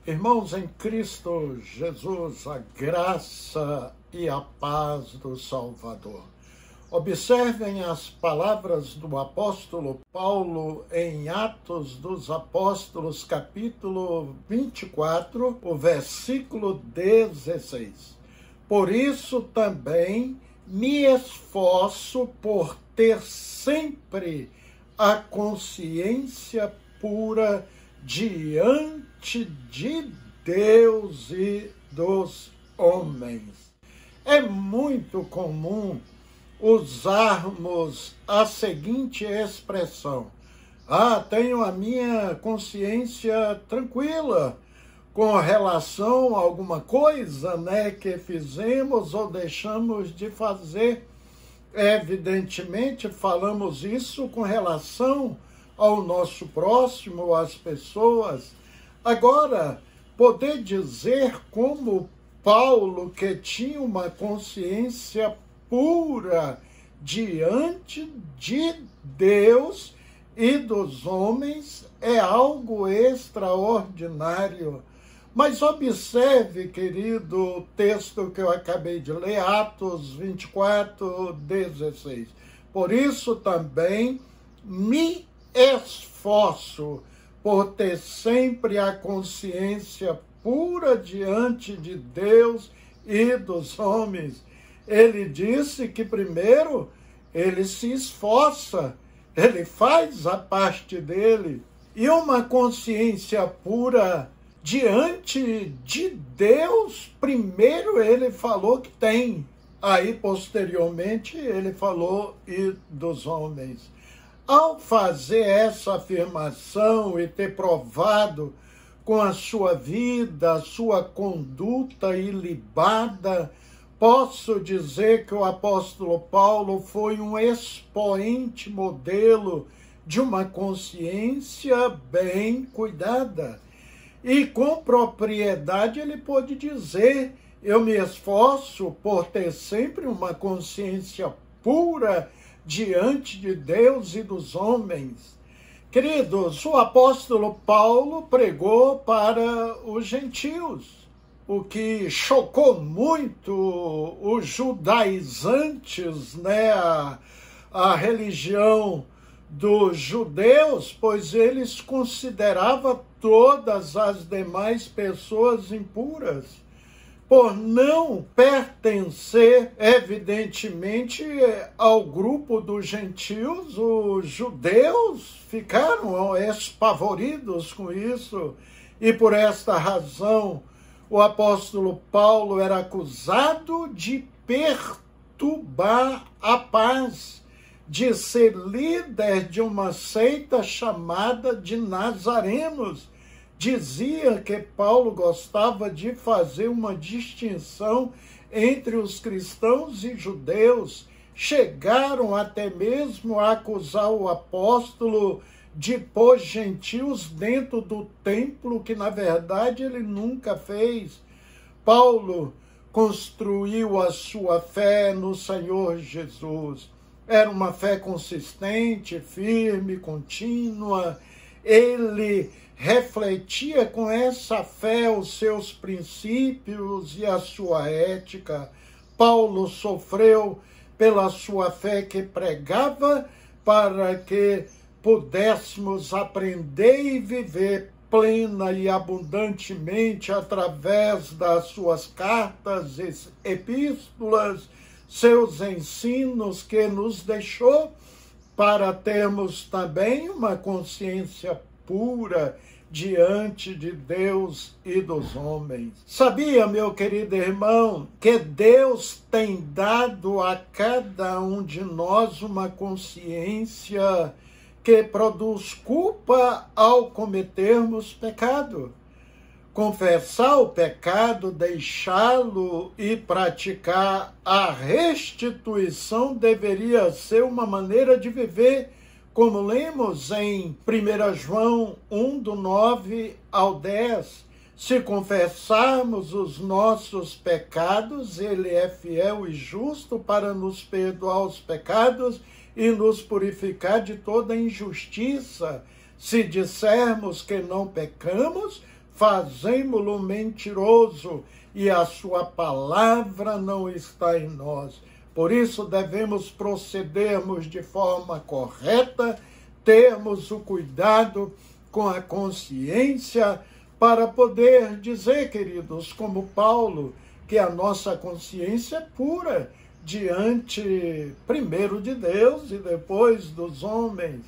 Irmãos em Cristo Jesus, a graça e a paz do Salvador. Observem as palavras do apóstolo Paulo em Atos dos Apóstolos, capítulo 24, o versículo 16. Por isso também me esforço por ter sempre a consciência pura diante de Deus e dos homens. É muito comum usarmos a seguinte expressão: tenho a minha consciência tranquila com relação a alguma coisa, que fizemos ou deixamos de fazer. Evidentemente, falamos isso com relação ao nosso próximo, às pessoas. Agora, poder dizer como Paulo, que tinha uma consciência pura diante de Deus e dos homens, é algo extraordinário. Mas observe, querido, o texto que eu acabei de ler, Atos 24, 16. Por isso também me esforço por ter sempre a consciência pura diante de Deus e dos homens. Ele disse que primeiro ele se esforça, ele faz a parte dele. E uma consciência pura diante de Deus, primeiro ele falou que tem. Aí, posteriormente, ele falou e dos homens. Ao fazer essa afirmação e ter provado com a sua vida, a sua conduta ilibada, posso dizer que o apóstolo Paulo foi um expoente modelo de uma consciência bem cuidada. E com propriedade ele pôde dizer: eu me esforço por ter sempre uma consciência pura diante de Deus e dos homens. Queridos, o apóstolo Paulo pregou para os gentios, o que chocou muito os judaizantes, a religião dos judeus, pois eles consideravam todas as demais pessoas impuras. Por não pertencer, evidentemente, ao grupo dos gentios, os judeus ficaram espavoridos com isso. E por esta razão, o apóstolo Paulo era acusado de perturbar a paz, de ser líder de uma seita chamada de Nazarenos. Dizia que Paulo gostava de fazer uma distinção entre os cristãos e judeus. Chegaram até mesmo a acusar o apóstolo de pôr gentios dentro do templo, que na verdade ele nunca fez. Paulo construiu a sua fé no Senhor Jesus. Era uma fé consistente, firme, contínua. Ele refletia com essa fé os seus princípios e a sua ética. Paulo sofreu pela sua fé que pregava, para que pudéssemos aprender e viver plena e abundantemente através das suas cartas e epístolas, seus ensinos que nos deixou, para termos também uma consciência pura diante de Deus e dos homens. Sabia, meu querido irmão, que Deus tem dado a cada um de nós uma consciência que produz culpa ao cometermos pecado. Confessar o pecado, deixá-lo e praticar a restituição deveria ser uma maneira de viver, como lemos em 1 João 1, do 9 ao 10. Se confessarmos os nossos pecados, ele é fiel e justo para nos perdoar os pecados e nos purificar de toda injustiça. Se dissermos que não pecamos, fazemo-lo mentiroso e a sua palavra não está em nós. Por isso devemos procedermos de forma correta, termos o cuidado com a consciência para poder dizer, queridos, como Paulo, que a nossa consciência é pura diante, primeiro de Deus e depois dos homens.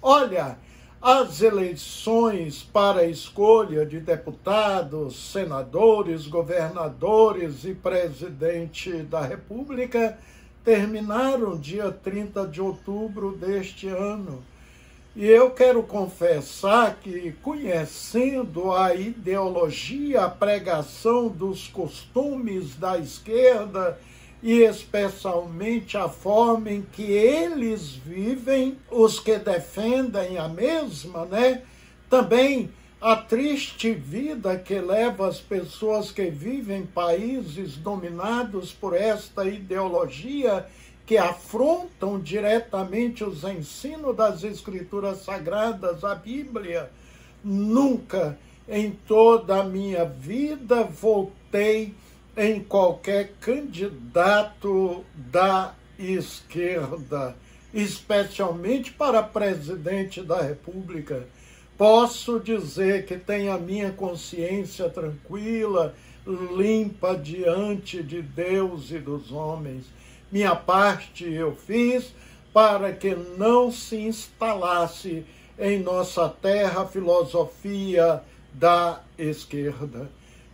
Olha, as eleições para a escolha de deputados, senadores, governadores e presidente da República terminaram dia 30 de outubro deste ano. E eu quero confessar que, conhecendo a ideologia, a pregação dos costumes da esquerda, e especialmente a forma em que eles vivem, os que defendem a mesma, Também a triste vida que leva as pessoas que vivem em países dominados por esta ideologia, que afrontam diretamente os ensinos das Escrituras Sagradas, a Bíblia. Nunca em toda a minha vida votei em qualquer candidato da esquerda, especialmente para presidente da República. Posso dizer que tenho a minha consciência tranquila, limpa diante de Deus e dos homens. Minha parte eu fiz para que não se instalasse em nossa terra a filosofia da esquerda.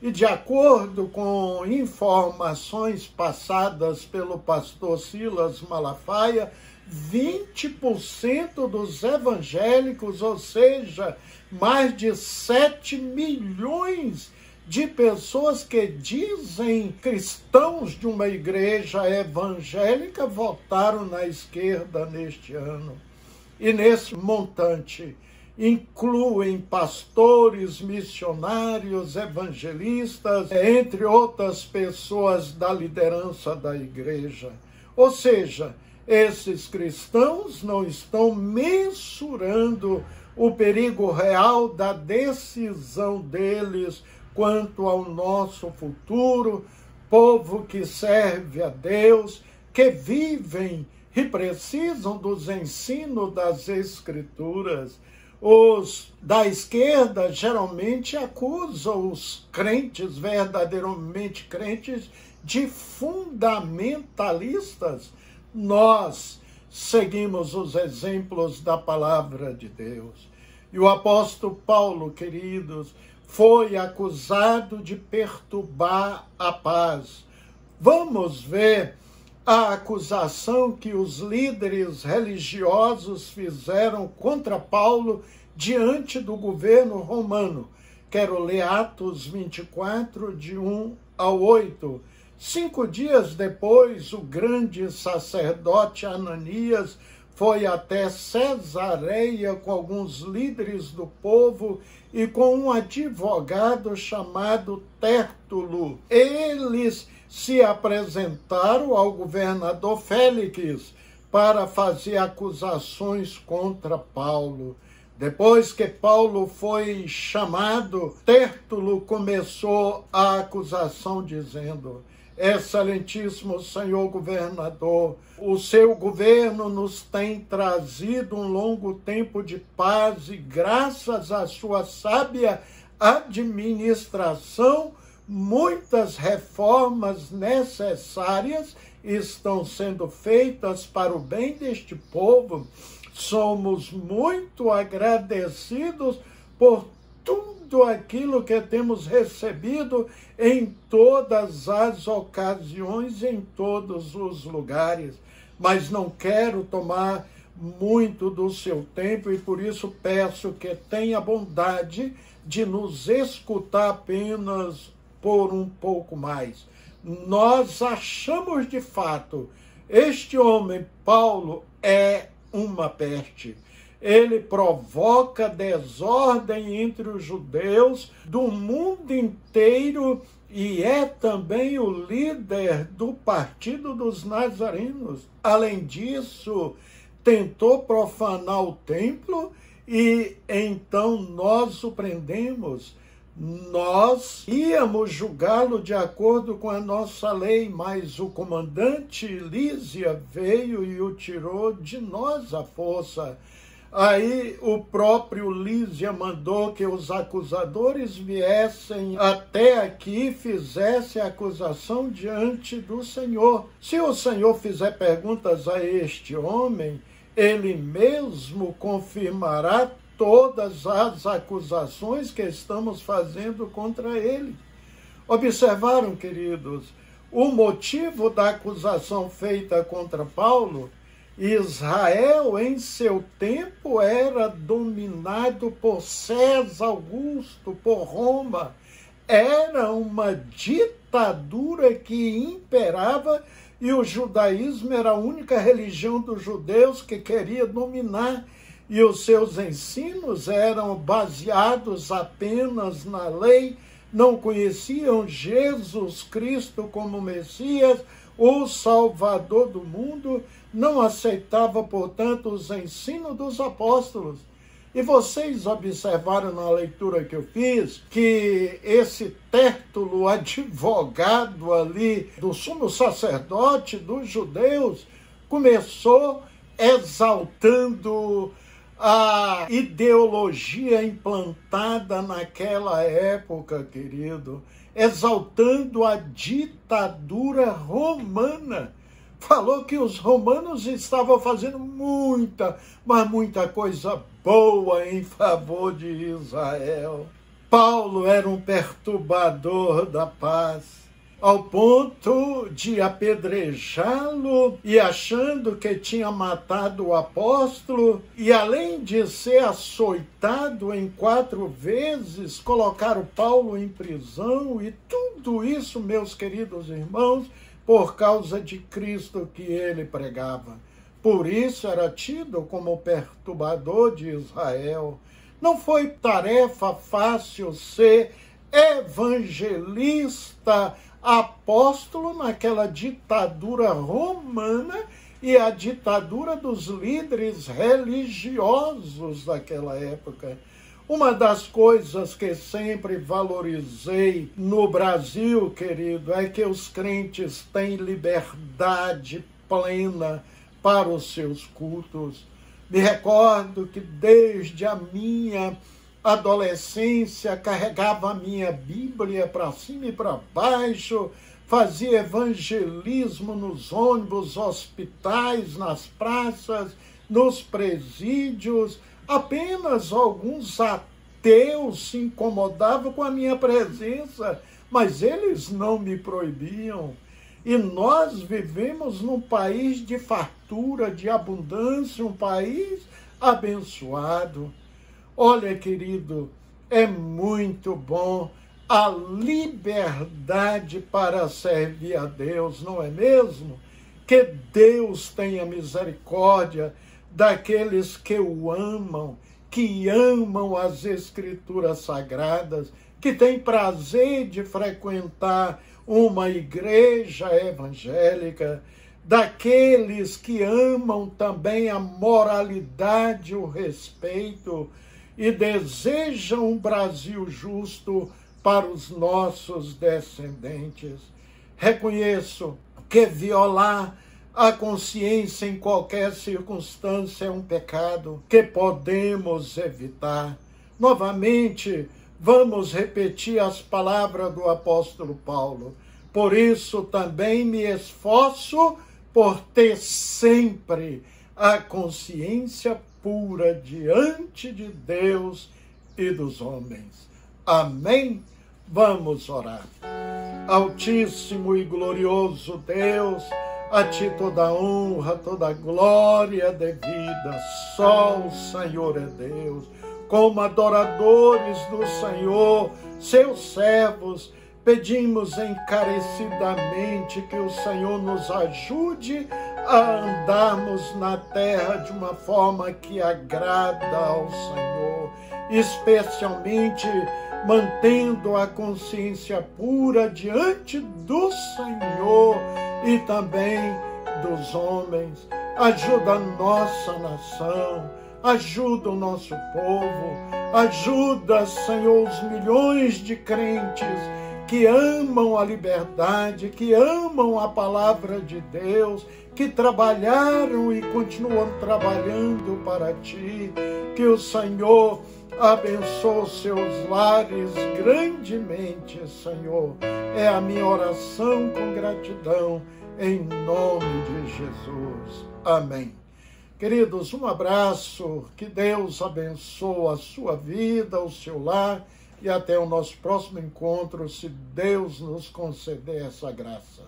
E de acordo com informações passadas pelo pastor Silas Malafaia, 20% dos evangélicos, ou seja, mais de 7 milhões de pessoas que dizem cristãos de uma igreja evangélica, votaram na esquerda neste ano. E nesse montante incluem pastores, missionários, evangelistas, entre outras pessoas da liderança da igreja. Ou seja, esses cristãos não estão mensurando o perigo real da decisão deles quanto ao nosso futuro, povo que serve a Deus, que vivem e precisam dos ensinos das Escrituras. Os da esquerda geralmente acusam os crentes, verdadeiramente crentes, de fundamentalistas. Nós seguimos os exemplos da palavra de Deus. E o apóstolo Paulo, queridos, foi acusado de perturbar a paz. Vamos ver a acusação que os líderes religiosos fizeram contra Paulo diante do governo romano. Quero ler Atos 24, de 1 ao 8. 5 dias depois, o grande sacerdote Ananias foi até Cesareia com alguns líderes do povo e com um advogado chamado Tértulo. Eles se apresentaram ao governador Félix para fazer acusações contra Paulo. Depois que Paulo foi chamado, Tértulo começou a acusação dizendo: Excelentíssimo senhor governador, o seu governo nos tem trazido um longo tempo de paz e graças à sua sábia administração, muitas reformas necessárias estão sendo feitas para o bem deste povo. Somos muito agradecidos por tudo aquilo que temos recebido em todas as ocasiões, em todos os lugares. Mas não quero tomar muito do seu tempo e por isso peço que tenha bondade de nos escutar apenas por um pouco mais. Nós achamos de fato, este homem, Paulo, é uma peste. Ele provoca desordem entre os judeus do mundo inteiro e é também o líder do Partido dos Nazarenos. Além disso, tentou profanar o templo e então nós o prendemos. nós íamos julgá-lo de acordo com a nossa lei, mas o comandante Lísia veio e o tirou de nós à força. Aí o próprio Lísia mandou que os acusadores viessem até aqui e fizessem a acusação diante do Senhor. Se o Senhor fizer perguntas a este homem, ele mesmo confirmará todas as acusações que estamos fazendo contra ele. Observaram, queridos, o motivo da acusação feita contra Paulo? Israel, em seu tempo, era dominado por César Augusto, por Roma. Era uma ditadura que imperava e o judaísmo era a única religião dos judeus que queria dominar. E os seus ensinos eram baseados apenas na lei, não conheciam Jesus Cristo como Messias, o Salvador do mundo, não aceitava, portanto, os ensinos dos apóstolos. E vocês observaram na leitura que eu fiz que esse Tértulo, advogado ali do sumo sacerdote dos judeus, começou exaltando a ideologia implantada naquela época, querido, exaltando a ditadura romana. Falou que os romanos estavam fazendo muita coisa boa em favor de Israel. Paulo era um perturbador da paz, ao ponto de apedrejá-lo e achando que tinha matado o apóstolo, e além de ser açoitado em 4 vezes, colocaram Paulo em prisão, e tudo isso, meus queridos irmãos, por causa de Cristo que ele pregava. Por isso era tido como perturbador de Israel. Não foi tarefa fácil ser evangelista, apóstolo naquela ditadura romana e a ditadura dos líderes religiosos daquela época. Uma das coisas que sempre valorizei no Brasil, querido, é que os crentes têm liberdade plena para os seus cultos. Me recordo que desde a minha adolescência carregava a minha Bíblia para cima e para baixo, fazia evangelismo nos ônibus, hospitais, nas praças, nos presídios. Apenas alguns ateus se incomodavam com a minha presença, mas eles não me proibiam. E nós vivemos num país de fartura, de abundância, um país abençoado. Olha, querido, é muito bom a liberdade para servir a Deus, não é mesmo? Que Deus tenha misericórdia daqueles que o amam, que amam as Escrituras Sagradas, que têm prazer de frequentar uma igreja evangélica, daqueles que amam também a moralidade, o respeito e desejam um Brasil justo para os nossos descendentes. Reconheço que violar a consciência em qualquer circunstância é um pecado que podemos evitar. Novamente, vamos repetir as palavras do apóstolo Paulo. Por isso também me esforço por ter sempre a consciência pura diante de Deus e dos homens. Amém? Vamos orar. Altíssimo e glorioso Deus, a ti toda honra, toda glória devida. Só o Senhor é Deus. Como adoradores do Senhor, seus servos, pedimos encarecidamente que o Senhor nos ajude a andarmos na terra de uma forma que agrada ao Senhor, especialmente mantendo a consciência pura diante do Senhor e também dos homens. Ajuda a nossa nação, Ajuda o nosso povo, ajuda, Senhor, os milhões de crentes que amam a liberdade, que amam a palavra de Deus, que trabalharam e continuam trabalhando para Ti. Que o Senhor abençoe os seus lares grandemente, Senhor. É a minha oração com gratidão, em nome de Jesus. Amém. Queridos, um abraço, que Deus abençoe a sua vida, o seu lar, e até o nosso próximo encontro, se Deus nos conceder essa graça.